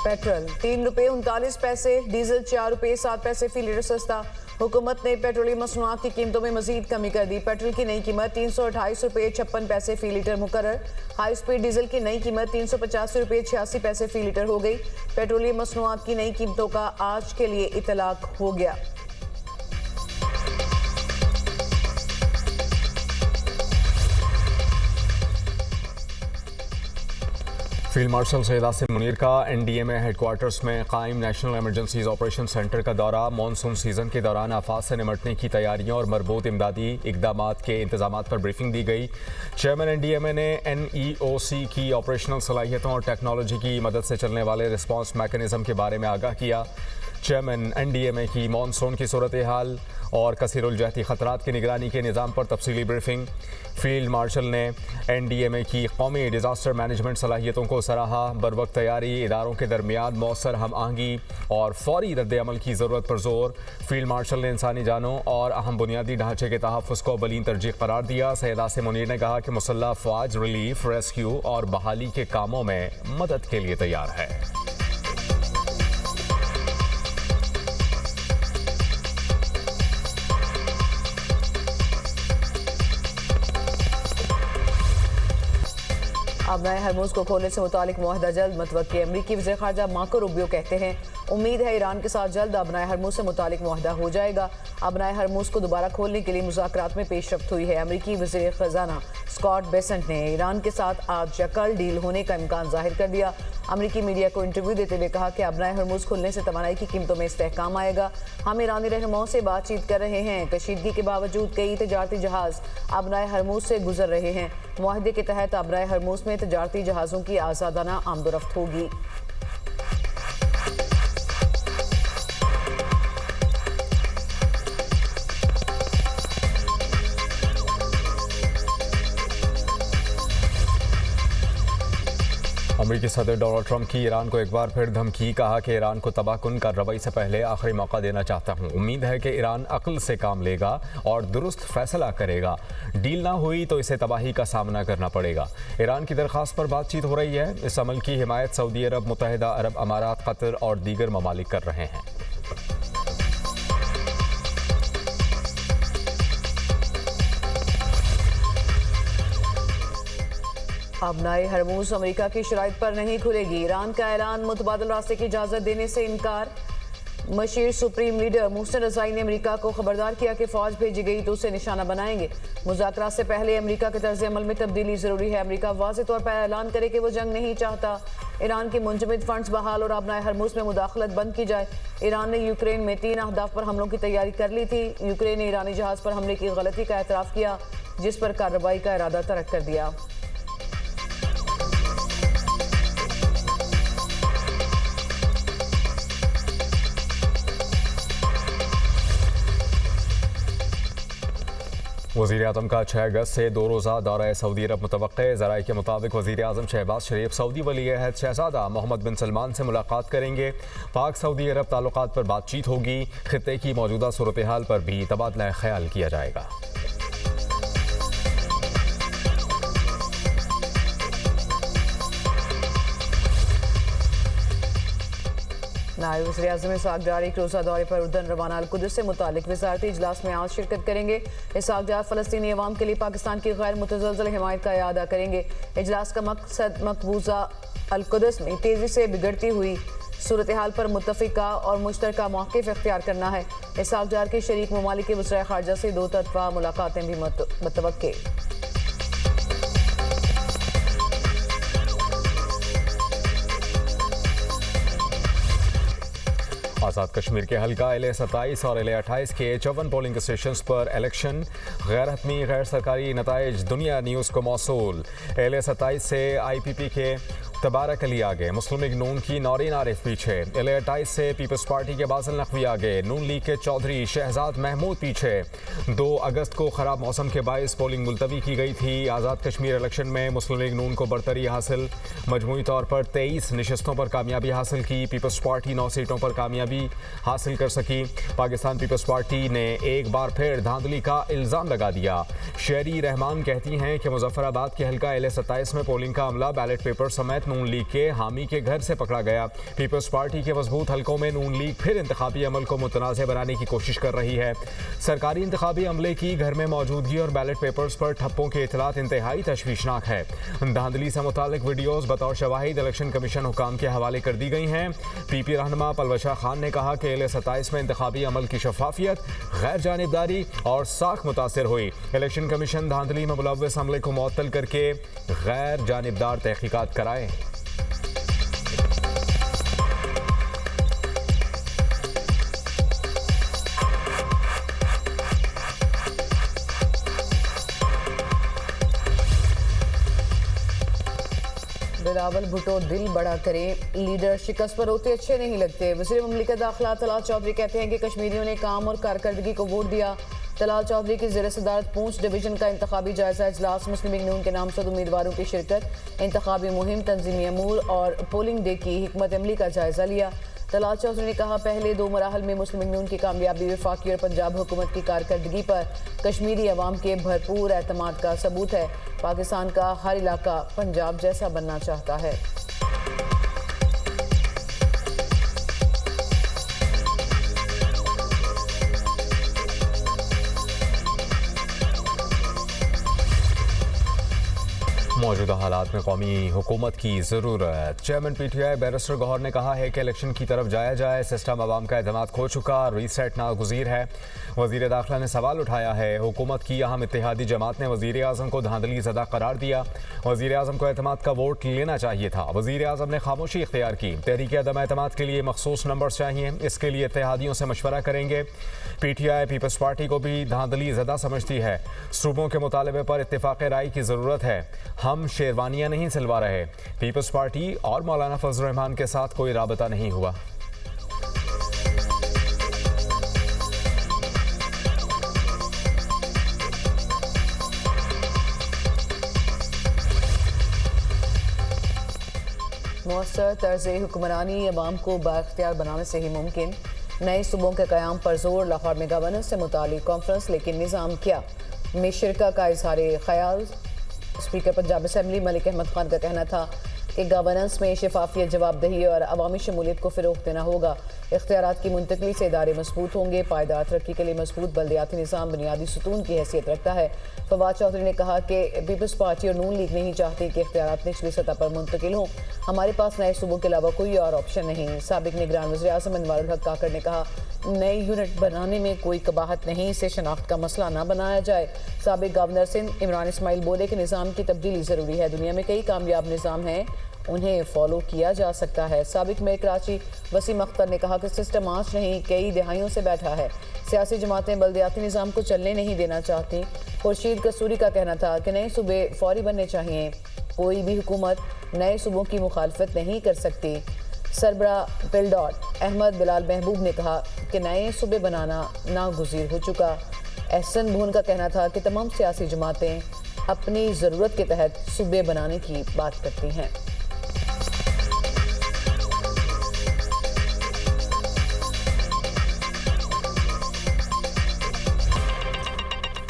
Petrol 3 रुपये 39 पैसे, diesel 4 रुपये 7 पैसे फी लीटर सस्ता। हुकूमत ने पेट्रोलियम मसनूआत की कीमतों में मजीद कमी कर दी। पेट्रोल की नई कीमत 328 रुपये 56 पैसे फी लीटर मुकर्रर। हाई स्पीड डीजल की नई कीमत 385 रुपये 86 पैसे फी लीटर हो गई। पेट्रोलियम मसनूआत की नई कीमतों का आज के लिए इतलाक हो गया। फील्ड मार्शल सैयद आसिम मुनीर का NDMA हेडक्वार्टर्स में कायम नेशनल इमरजेंसीज ऑपरेशन सेंटर का दौरा। मानसून सीजन के दौरान आफात से निमटने की तैयारियों और मरबूत इमदादी इकदामात के इंतजामात पर ब्रीफिंग दी गई। चेयरमैन NDMA ने NEOC की ऑपरेशनल सलाहियतों और टेक्नोलॉजी की मदद से चलने वाले रिस्पॉन्स मैकेनिज्म के बारे में आगाह किया। चेयरमैन NDMA की मानसून की सूरत हाल और कसीरुल-जहती खतरात की निगरानी के निज़ाम पर तफसीली ब्रीफिंग। फील्ड मार्शल ने NDMA की कौमी डिज़ास्टर मैनेजमेंट सलाहियतों को सराहा। बरवक्त तैयारी, इदारों के दरमियान मौसर हम आहंगी और फौरी रद्द-ए-अमल की ज़रूरत पर जोर। फील्ड मार्शल ने इंसानी जानों और अहम बुनियादी ढांचे के तहफ़्फ़ुज़ को अवलीन तरजीह करार दिया। सैयद आसिम मुनीर ने कहा कि मुसल्लह अफ़वाज रिलीफ, रेस्क्यू और बहाली के कामों में मदद के लिए तैयार है। अबनाए हरमुज़ को खोलने से मुतालिक मुआहदा जल्द मतवक्की। अमरीकी वज़ीर ख़ारजा मार्को रूबियो कहते हैं उम्मीद है ईरान के साथ जल्द अबनाए हरमुज़ से मुतालिक मुआहदा हो जाएगा। अबनाए हरमुज़ को दोबारा खोलने के लिए मुज़ाकरात में पेशरफ्त हुई है। अमरीकी वज़ीर ख़ज़ाना स्कॉट बेसेंट ने ईरान के साथ आज या कल डील होने का इम्कान जाहिर कर दिया। अमरीकी मीडिया को इंटरव्यू देते हुए कहा कि अबनाए हरमुज़ खुलने से तवानाई की कीमतों में इस्तेहकाम आएगा। हम ईरानी रहनुमाओं से बातचीत कर रहे हैं। कशीदगी के बावजूद कई तजारती जहाज़ अबनाए हरमुज़ से गुजर रहे हैं। मुआहदे के तहत अबनाए हरमुज़ में तजारती जहाज़ों की आज़ादाना आमदोरफ्त होगी। अमरीकी सदर डोनाल्ड ट्रंप की ईरान को एक बार फिर धमकी। कहा कि ईरान को तबाहकुन कार्रवाई से पहले आखिरी मौका देना चाहता हूं। उम्मीद है कि ईरान अक्ल से काम लेगा और दुरुस्त फैसला करेगा। डील ना हुई तो इसे तबाही का सामना करना पड़ेगा। ईरान की दरख्वास्त पर बातचीत हो रही है। इस अमल की हिमायत सऊदी अरब, मुत्तहिदा अरब अमारात, कतर और दीगर ममालिक कर रहे हैं। अबनाए हरमुज़ अमेरिका की शराइत पर नहीं खुलेगी। ईरान का ऐलान, मुतबादल रास्ते की इजाज़त देने से इनकार। मशीर सुप्रीम लीडर मोहसिन रज़ाई ने अमेरिका को खबरदार किया कि फ़ौज भेजी गई तो उसे निशाना बनाएंगे। मुज़ाकरात से पहले अमेरिका के तर्ज़ अमल में तब्दीली ज़रूरी है। अमेरिका वाज़ेह तौर पर ऐलान करे कि वो जंग नहीं चाहता। ईरान के मुंजमद फंड्स बहाल और अबनाए हरमुज़ में मुदाखलत बंद की जाए। ईरान ने यूक्रेन में 3 अहदाफ पर हमलों की तैयारी कर ली थी। यूक्रेन ने ईरानी जहाज़ पर हमले की गलती का एतराफ़ किया, जिस पर कार्रवाई का इरादा तर्क कर दिया। वज़ीर आज़म का 6 अगस्त से 2 रोज़ा दौरा सऊदी अरब मुतवक्के। ज़राए के मुताबिक वज़ीर आज़म शहबाज शरीफ सऊदी वली अहद शहज़ादा मोहम्मद बिन सलमान से मुलाकात करेंगे। पाक सऊदी अरब ताल्लुकात पर बातचीत होगी। खित्ते की मौजूदा सूरत हाल पर भी तबादला ख्याल किया जाएगा। नायब वज़ीर-ए-आज़म इसहाक़ डार एक रोज़ा दौरे पर उर्दन रवाना। अल-कुद्स से मुतालिक वज़ारती इजलास में आज शिरकत करेंगे। इसहाक़ डार फ़लस्तीनी अवाम के लिए पाकिस्तान की गैर मुतज़लज़ल हिमायत का इआदा करेंगे। इजलास का मकसद मकबूजा अल-कुद्स में तेज़ी से बिगड़ती हुई सूरत हाल पर मुत्तफ़िका और मुश्तरका मौक़िफ़ इख्तियार करना है। इसहाक़ डार के शरीक ममालिक के वज़ीर ख़ारजा से 2 तरफ़ा मुलाकातें भी मुतवक्के। आज़ाद कश्मीर के हल्का LA-27 और LA-28 के 54 पोलिंग स्टेशन पर इलेक्शन। गैर हतमी गैर सरकारी नताइज दुनिया न्यूज़ को मौसूल। LA-27 से IPP के तबारक अली आगे, मुस्लिम लीग नून की नौरीन आरिफ पीछे। LA-28 से पीपल्स पार्टी के बाज़ल नकवी आगे, नून लीग के चौधरी शहजाद महमूद पीछे। 2 अगस्त को ख़राब मौसम के बायस पोलिंग मुलतवी की गई थी। आज़ाद कश्मीर इलेक्शन में मुस्लिम लीग नून को बरतरी हासिल। मजमूई तौर पर 23 नशस्तों पर कामयाबी हासिल की। पीपल्स पार्टी 9 सीटों पर कामयाबी हासिल कर सकी। पाकिस्तान पीपल्स पार्टी ने एक बार फिर धांधली का इल्ज़ाम लगा दिया। शेरी रहमान कहती हैं कि मुजफ्फराबाद के हल्का LA-27 में पोलिंग का अमला बैलेट पेपर समेत नून लीग के हामी के घर से पकड़ा गया। पीपल्स पार्टी के मजबूत हलकों में नून लीग फिर इंतखाबी अमल को मुतनाज़ बनाने की कोशिश कर रही है। सरकारी इंतखाबी अमले की घर में मौजूदगी और बैलेट पेपर्स पर ठप्पों के इतलात इंतहाई तशवीशनाक है। धांधली से मुतालिक वीडियोज़ बतौर शवाहिद इलेक्शन कमीशन हुकाम के हवाले कर दी गई हैं। पीपी रहनुमा पलवशा खान ने कहा कि LA-27 में इंतखाबी अमल की शफाफियत, गैर जानिबदारी और साख मुतासर हुई। इलेक्शन कमीशन धांधली में मुलव्वस अमले को मुअत्तल करके गैर जानिबदार तहकीकात कराए। बिलावल भुट्टो दिल बड़ा करे, लीडर शिकस्त पर होते अच्छे नहीं लगते। वज़ीर मुमलिकत दाखिला तलाल चौधरी कहते हैं कि कश्मीरियों ने काम और कारकर्दगी को वोट दिया। तलाल चौधरी की ज़ेर सदारत पूंछ डिवीजन का इंतखाबी जायजा इजलास, मुस्लिम लीग नून के नामजद उम्मीदवारों की शिरकत, इंतखाबी मुहिम, तंजीमी अमूर और पोलिंग डे की हिकमत अमली का जायजा लिया। तलाल चौधरी ने कहा, पहले 2 मराहल में मुस्लिम लीग नून की कामयाबी वफाकी और पंजाब हुकूमत की कारकर्दगी पर कश्मीरी अवाम के भरपूर एतमाद का सबूत है। पाकिस्तान का हर इलाका पंजाब जैसा बनना चाहता है। मौजूदा हालात में कौमी हुकूमत की ज़रूरत। चेयरमैन PTI बैरिस्टर गौहर ने कहा है कि इलेक्शन की तरफ जाया जाए, सिस्टम अवाम का एतमाद खो चुका, रीसेट नागुज़ीर है। वज़ीर दाखिला ने सवाल उठाया है, हुकूमत की अहम इत्तेहादी जमात ने वज़ीर आज़म को धांधली ज़दा करार दिया। वज़ीर आज़म को एतमाद का वोट लेना चाहिए था, वज़ीर आज़म ने खामोशी इख्तियार की। तहरीक अदम एतमाद के लिए मखसूस नंबर्स चाहिए, इसके लिए इत्तेहादियों से मशवरा करेंगे। PTI पीपल्स पार्टी को भी धांधली ज़दा समझती है। सूबों के मुतालबे पर इत्तेफाक राय की ज़रूरत है, हम शेरवानियां नहीं सिलवा रहे। पीपल्स पार्टी और मौलाना फजल रहमान के साथ कोई राबता नहीं हुआ। मुअस्सर तर्ज़ हुक्मरानी अवाम को बाख्तियार बनाने से ही मुमकिन। नए सूबों के क़याम पर जोर, लाहौर में गवर्नेंस से मुतालिक कॉन्फ्रेंस, लेकिन निज़ाम क्या में शिरकत का इजहार ख्याल। स्पीकर पंजाब असम्बली मलिक अहमद खान का कहना था कि गवर्नेंस में शफाफियत, जवाबदेही और अवामी शमूलियत को फ़रोग़ देना होगा। इख्तियारात की मुंतकली से इदारे मजबूत होंगे। पायदार तरक्की के लिए मजबूत बल्दियाती निज़ाम बुनियादी सुतून की हैसियत रखता है। फवाद चौधरी ने कहा कि पीपल्स पार्टी और नून लीग नहीं चाहती कि इख्तियारात निचली सतह पर मुंतकिल हों। हमारे पास नए सूबों के अलावा कोई और ऑप्शन नहीं। साबिक निगरान वज़ीर आज़म अनवारुल हक काकड़ ने कहा, नई यूनिट बनाने में कोई कबाहत नहीं, इसे शनाख्त का मसला ना बनाया जाए। साबिक गवर्नर सिंध इमरान इस्माइल बोले कि निज़ाम की तब्दीली ज़रूरी है। दुनिया में कई कामयाब निज़ाम हैं, उन्हें फॉलो किया जा सकता है। साबिक मेयर कराची वसीम अख्तर ने कहा कि सिस्टम आज नहीं कई दहाइयों से बैठा है। सियासी जमातें बल्दियाती निज़ाम को चलने नहीं देना चाहती। खुर्शीद कसूरी का कहना था कि नए सूबे फौरी बनने चाहिए। कोई भी हुकूमत नए सूबों की मुखालफत नहीं कर सकती। सरबरा पिलडॉट अहमद बिलाल महबूब ने कहा कि नए सूबे बनाना नागुज़ीर हो चुका। एहसन भून का कहना था कि तमाम सियासी जमातें अपनी ज़रूरत के तहत सूबे बनाने की बात करती हैं।